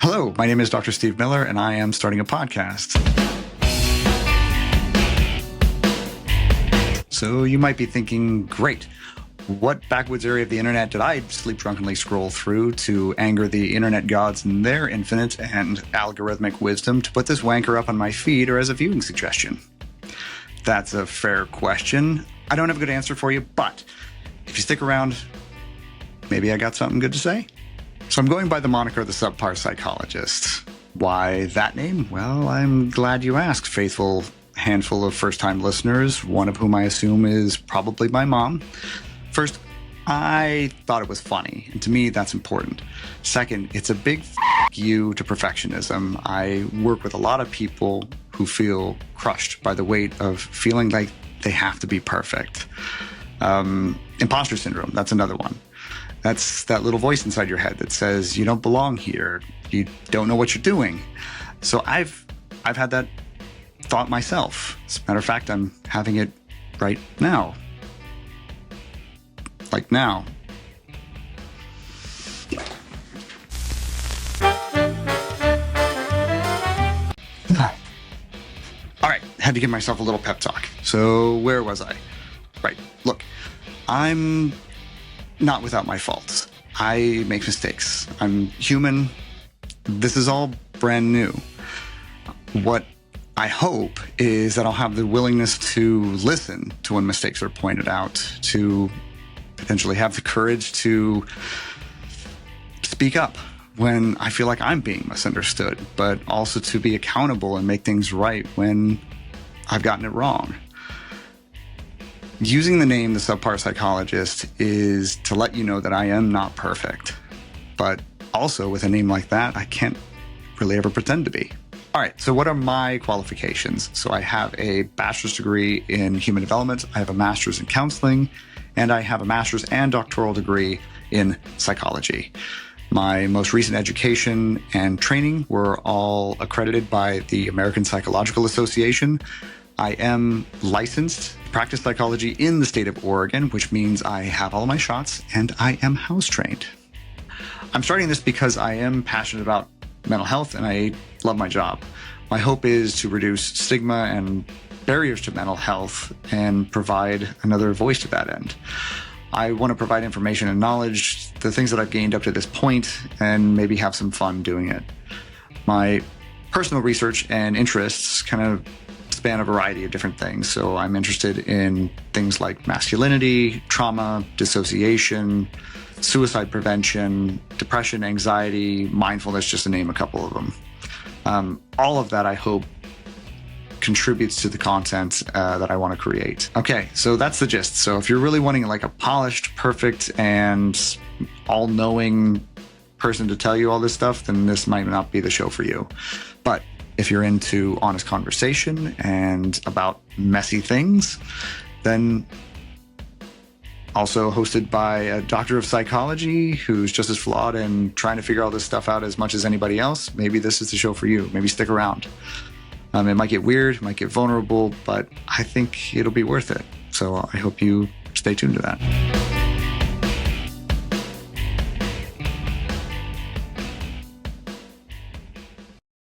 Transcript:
Hello, my name is Dr. Steve Miller, and I am starting a podcast. So you might be thinking, great, what backwoods area of the internet did I sleep drunkenly scroll through to anger the internet gods in their infinite and algorithmic wisdom to put this wanker up on my feed or as a viewing suggestion? That's a fair question. I don't have a good answer for you, but if you stick around, maybe I got something good to say. So I'm going by the moniker the Subpar Psychologist. Why that name? Well, I'm glad you asked, faithful handful of first-time listeners, one of whom I assume is probably my mom. First, I thought it was funny, and to me, that's important. Second, it's a big you to perfectionism. I work with a lot of people who feel crushed by the weight of feeling like they have to be perfect. Imposter syndrome, that's another one. That's that little voice inside your head that says, you don't belong here. You don't know what you're doing. So I've had that thought myself. As a matter of fact, I'm having it right now. Like now. All right, had to give myself a little pep talk. So where was I? Right, look, I'm not without my faults. I make mistakes. I'm human. This is all brand new. What I hope is that I'll have the willingness to listen to when mistakes are pointed out, to potentially have the courage to speak up when I feel like I'm being misunderstood, but also to be accountable and make things right when I've gotten it wrong. Using the name the Subpar Psychologist is to let you know that I am not perfect, but also with a name like that, I can't really ever pretend to be. All right, so what are my qualifications? So I have a bachelor's degree in human development, I have a master's in counseling, and I have a master's and doctoral degree in psychology. My most recent education and training were all accredited by the American Psychological Association. I am licensed to practice psychology in the state of Oregon, which means I have all my shots and I am house trained. I'm starting this because I am passionate about mental health and I love my job. My hope is to reduce stigma and barriers to mental health and provide another voice to that end. I want to provide information and knowledge, the things that I've gained up to this point, and maybe have some fun doing it. My personal research and interests kind of span a variety of different things. So I'm interested in things like masculinity, trauma, dissociation, suicide prevention, depression, anxiety, mindfulness, just to name a couple of them. All of that, I hope, contributes to the content that I want to create. Okay, so that's the gist. So if you're really wanting like a polished, perfect, and all-knowing person to tell you all this stuff, then this might not be the show for you. But if you're into honest conversation and about messy things, then also hosted by a doctor of psychology who's just as flawed and trying to figure all this stuff out as much as anybody else, maybe this is the show for you. Maybe stick around. It might get weird, it might get vulnerable, but I think it'll be worth it. So I hope you stay tuned to that.